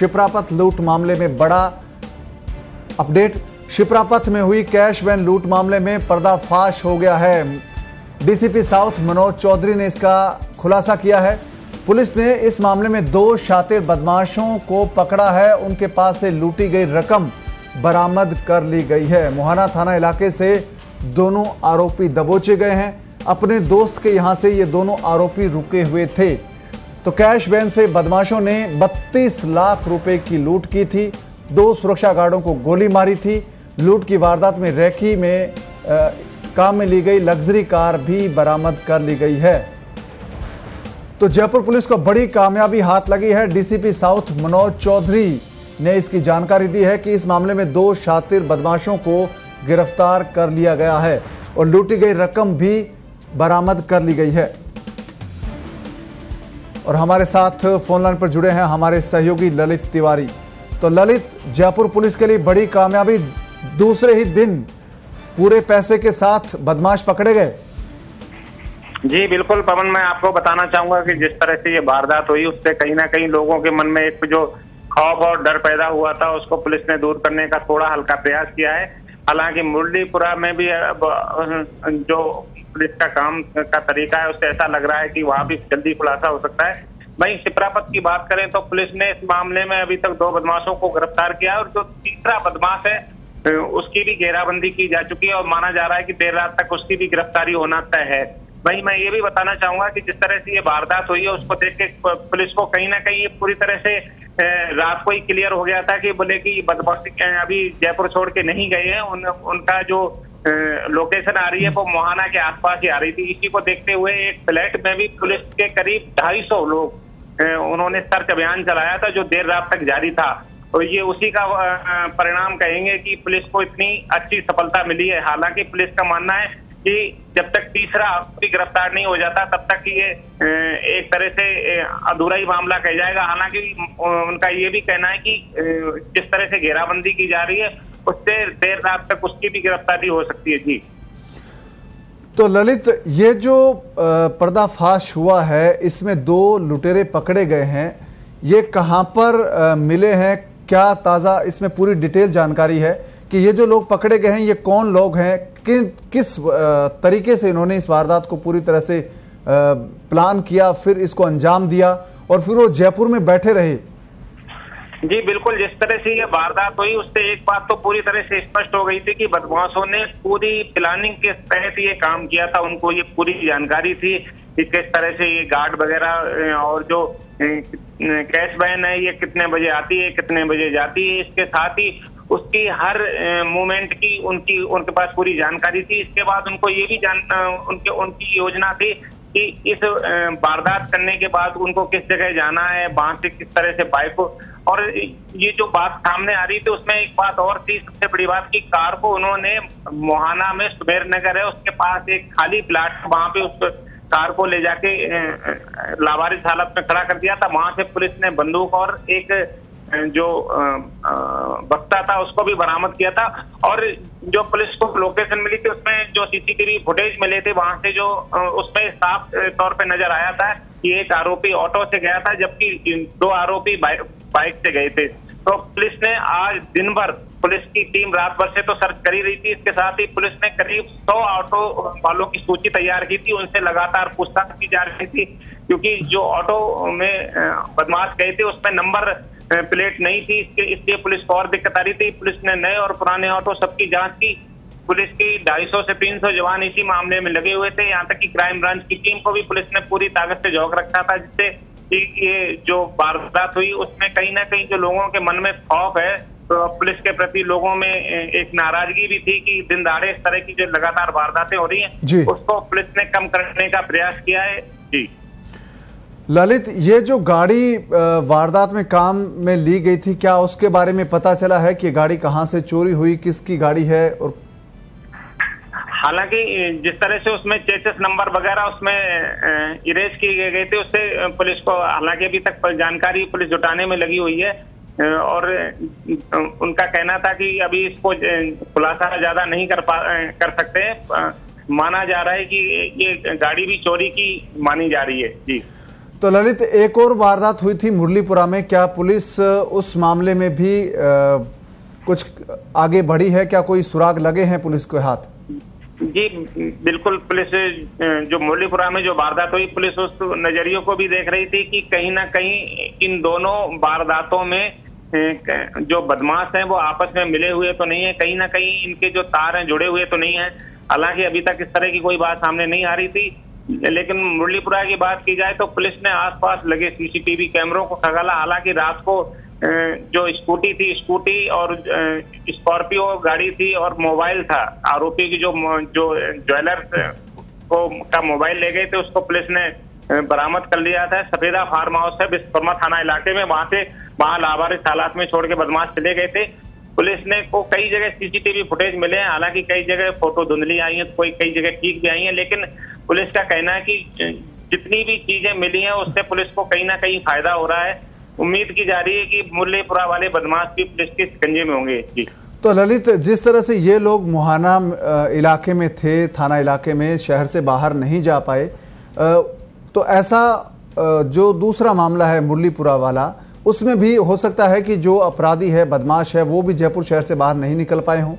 शिप्रापथ लूट मामले में बड़ा अपडेट। शिप्रापथ में हुई कैश वैन लूट मामले में पर्दाफाश हो गया है। डीसीपी साउथ मनोज चौधरी ने इसका खुलासा किया है। पुलिस ने इस मामले में 2 शातिर बदमाशों को पकड़ा है। उनके पास से लूटी गई रकम बरामद कर ली गई है। मोहाना थाना इलाके से दोनों आरोपी दबोचे गए हैं। अपने दोस्त के यहां से ये दोनों आरोपी रुके हुए थे। तो कैश वैन से बदमाशों ने 32 लाख रुपए की लूट की थी। 2 सुरक्षा गार्डों को गोली मारी थी। लूट की वारदात में रेकी में काम में ली गई लग्जरी कार भी बरामद कर ली गई है। तो जयपुर पुलिस को बड़ी कामयाबी हाथ लगी है। डीसीपी साउथ मनोज चौधरी ने इसकी जानकारी दी है कि इस मामले में 2 शातिर बदमाशों को गिरफ्तार कर लिया गया है और लूटी गई रकम भी बरामद कर ली गई है। और हमारे साथ फोन लाइन पर जुड़े हैं हमारे सहयोगी ललित तिवारी। तो ललित, जयपुर पुलिस के लिए बड़ी कामयाबी, दूसरे ही दिन पूरे पैसे के साथ बदमाश पकड़े गए। जी बिल्कुल पवन, मैं आपको बताना चाहूंगा कि जिस तरह से ये वारदात हुई उससे कहीं ना कहीं लोगों के मन में एक जो खौफ और डर पैदा हुआ था उसको पुलिस ने दूर करने का थोड़ा हल्का प्रयास किया है। हालांकि मुरलीपुरा में भी जो पुलिस का काम का तरीका है उससे ऐसा लग रहा है कि वहां भी जल्दी खुलासा हो सकता है। वहीं शिप्रापथ की बात करें तो पुलिस ने इस मामले में अभी तक 2 बदमाशों को गिरफ्तार किया और जो तीसरा बदमाश है उसकी भी घेराबंदी की जा चुकी है और माना जा रहा है कि देर रात तक उसकी भी गिरफ्तारी होना तय है। वहीं मैं ये भी बताना चाहूंगा कि जिस तरह से ये वारदात हुई है उसको देख के पुलिस को कहीं ना कहीं ये पूरी तरह से रात को ही क्लियर हो गया था कि बोले कि बदमाशी अभी जयपुर छोड़ के नहीं गए हैं। उनका जो लोकेशन आ रही है वो मोहाना के आसपास ही आ रही थी। इसी को देखते हुए एक फ्लैट में भी पुलिस के करीब 250 लोग उन्होंने सर्च अभियान चलाया था जो देर रात तक जारी था। और ये उसी का परिणाम कहेंगे कि पुलिस को इतनी अच्छी सफलता मिली है। हालांकि पुलिस का मानना है कि जब तक तीसरा आरोपी गिरफ्तार नहीं हो जाता तब तक ये एक तरह से अधूरा ही मामला कह जाएगा। हालांकि उनका ये भी कहना है कि जिस तरह से घेराबंदी की जा रही है उससे देर रात तक उसकी भी गिरफ्तारी हो सकती है। जी तो ललित, ये जो पर्दाफाश हुआ है इसमें 2 लुटेरे पकड़े गए हैं, ये कहां पर मिले हैं? क्या ताजा इसमें पूरी डिटेल जानकारी है कि ये जो लोग पकड़े गए हैं ये कौन लोग हैं? किस तरीके से इन्होंने इस वारदात को पूरी तरह से प्लान किया, फिर इसको अंजाम दिया और फिर वो जयपुर में बैठे रहे? जी बिल्कुल, जिस तरह से ये वारदात हुई उससे एक बात तो पूरी तरह से स्पष्ट हो गई थी कि बदमाशों ने पूरी प्लानिंग के तहत ये काम किया था। उनको ये पूरी जानकारी थी कि किस तरह से ये गार्ड वगैरह और जो कैश वैन है ये कितने बजे आती है, कितने बजे जाती है। इसके साथ ही उसकी हर मूवमेंट की उनके पास पूरी जानकारी थी। इसके बाद उनको ये भी उनकी योजना थी कि इस वारदात करने के बाद उनको किस जगह जाना है, वहां से किस तरह से बाइक को। और ये जो बात सामने आ रही थी उसमें एक बात और थी, सबसे बड़ी बात की कार को उन्होंने मोहाना में सुमेर नगर है उसके पास एक खाली प्लाट, वहां पे उस कार को ले जाके लावारिस हालत में खड़ा कर दिया था। वहां से पुलिस ने बंदूक और एक जो बस्ता था उसको भी बरामद किया था। और जो पुलिस को लोकेशन मिली थी उसमें जो सीसीटीवी फुटेज मिले थे वहां से जो उसमें साफ तौर पे नजर आया था कि एक आरोपी ऑटो से गया था जबकि 2 आरोपी बाइक से गए थे। तो पुलिस ने आज दिन भर, पुलिस की टीम रात भर से तो सर्च कर ही रही थी। इसके साथ ही पुलिस ने करीब 100 ऑटो वालों की सूची तैयार की थी। उनसे लगातार पूछताछ की जा रही थी क्योंकि जो ऑटो में बदमाश गए थे उसमें नंबर प्लेट नहीं थी। इसलिए पुलिस को और दिक्कत आ रही थी। पुलिस ने नए और पुराने ऑटो सबकी जांच की। पुलिस की 250 से 300 जवान इसी मामले में लगे हुए थे। यहाँ तक कि क्राइम ब्रांच की टीम को भी पुलिस ने पूरी ताकत से झोंक रखा था, जिससे ये जो वारदात हुई उसमें कहीं ना कहीं जो लोगों के मन में खौफ है तो पुलिस के प्रति लोगों में एक नाराजगी भी थी कि दिन दहाड़े इस तरह की जो लगातार वारदातें हो रही हैं उसको पुलिस ने कम करने का प्रयास किया है। जी ललित, ये जो गाड़ी वारदात में काम में ली गई थी, क्या उसके बारे में पता चला है कि गाड़ी कहां से चोरी हुई, किसकी गाड़ी है? और हालांकि जिस तरह से उसमें चेसिस नंबर वगैरह उसमें इरेज किए गए थे उससे पुलिस को हालांकि अभी तक जानकारी पुलिस जुटाने में लगी हुई है। और उनका कहना था कि अभी इसको खुलासा ज्यादा नहीं कर सकते। माना जा रहा है कि ये गाड़ी भी चोरी की मानी जा रही है। जी तो ललित, एक और वारदात हुई थी मुरलीपुरा में, क्या पुलिस उस मामले में भी कुछ आगे बढ़ी है? क्या कोई सुराग लगे हैं पुलिस के हाथ? जी बिल्कुल, पुलिस जो मुरलीपुरा में जो वारदात हुई, पुलिस उस नजरियों को भी देख रही थी कि कहीं ना कहीं इन दोनों वारदातों में जो बदमाश हैं वो आपस में मिले हुए तो नहीं है, कहीं ना कहीं इनके जो तार हैं जुड़े हुए तो नहीं है। हालांकि अभी तक इस तरह की कोई बात सामने नहीं आ रही थी, लेकिन मुरलीपुरा की बात की जाए तो पुलिस ने आसपास लगे सीसीटीवी कैमरों को खंगाला। हालांकि रात को जो स्कूटी और स्कॉर्पियो गाड़ी थी और मोबाइल था, आरोपी की जो ज्वेलर्स का मोबाइल ले गए थे, उसको पुलिस ने बरामद कर लिया था। सफेदा फार्म हाउस है विश्वकर्मा थाना इलाके में, वहां लावारिस हालात में छोड़ के बदमाश चले गए थे। पुलिस ने को कई जगह सीसीटीवी फुटेज मिले हैं, हालांकि कई जगह फोटो धुंधली आई है, कई जगह ठीक भी आई है, लेकिन पुलिस का कहना है कि जितनी भी चीजें मिली हैं उससे पुलिस को कहीं ना कहीं फायदा हो रहा है। उम्मीद की जा रही है कि मुरलीपुरा वाले बदमाश भी पुलिस के शिकंजे में होंगे। जी तो ललित, जिस तरह से ये लोग मुहाना इलाके में थे, थाना इलाके में, शहर से बाहर नहीं जा पाए, तो ऐसा जो दूसरा मामला है मुरलीपुरा वाला, उसमें भी हो सकता है कि जो अपराधी है, बदमाश है, वो भी जयपुर शहर से बाहर नहीं निकल पाए हों?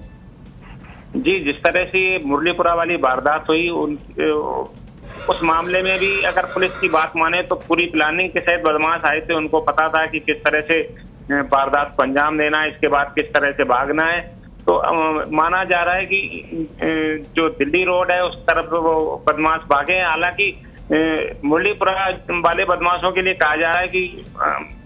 जी, जिस तरह से वारदात वाली वारदात हुई, उस मामले में भी अगर पुलिस की बात माने तो पूरी प्लानिंग के साथ बदमाश आए थे। उनको पता था कि किस तरह से वारदात को अंजाम देना है, इसके बाद किस तरह से भागना है। तो माना जा रहा है कि जो दिल्ली रोड है उस तरफ वो बदमाश भागे हैं। हालांकि मुरलीपुरा वाले बदमाशों के लिए कहा जा रहा है कि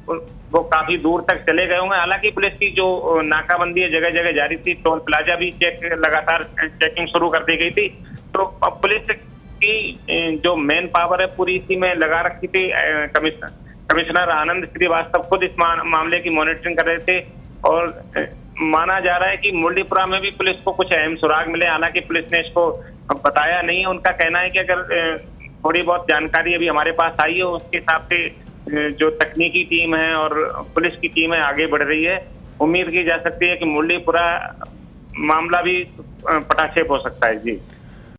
वो काफी दूर तक चले गए होंगे। हालांकि पुलिस की जो नाकाबंदी है जगह जगह जारी थी, टोल प्लाजा भी लगातार चेकिंग शुरू कर दी गई थी। तो पुलिस की जो मेन पावर है पूरी इसी में लगा रखी थी। कमिश्नर आनंद श्रीवास्तव खुद इस मामले की मॉनिटरिंग कर रहे थे और माना जा रहा है कि मुरलीपुरा में भी पुलिस को कुछ अहम सुराग मिले। हालांकि पुलिस ने इसको बताया नहीं है। उनका कहना है कि अगर थोड़ी बहुत जानकारी अभी हमारे पास आई है, उसके हिसाब से जो तकनीकी टीम है और पुलिस की टीम है आगे बढ़ रही है। उम्मीद की जा सकती है कि मुरलीपुरा मामला भी पटाक्षेप हो सकता है। जी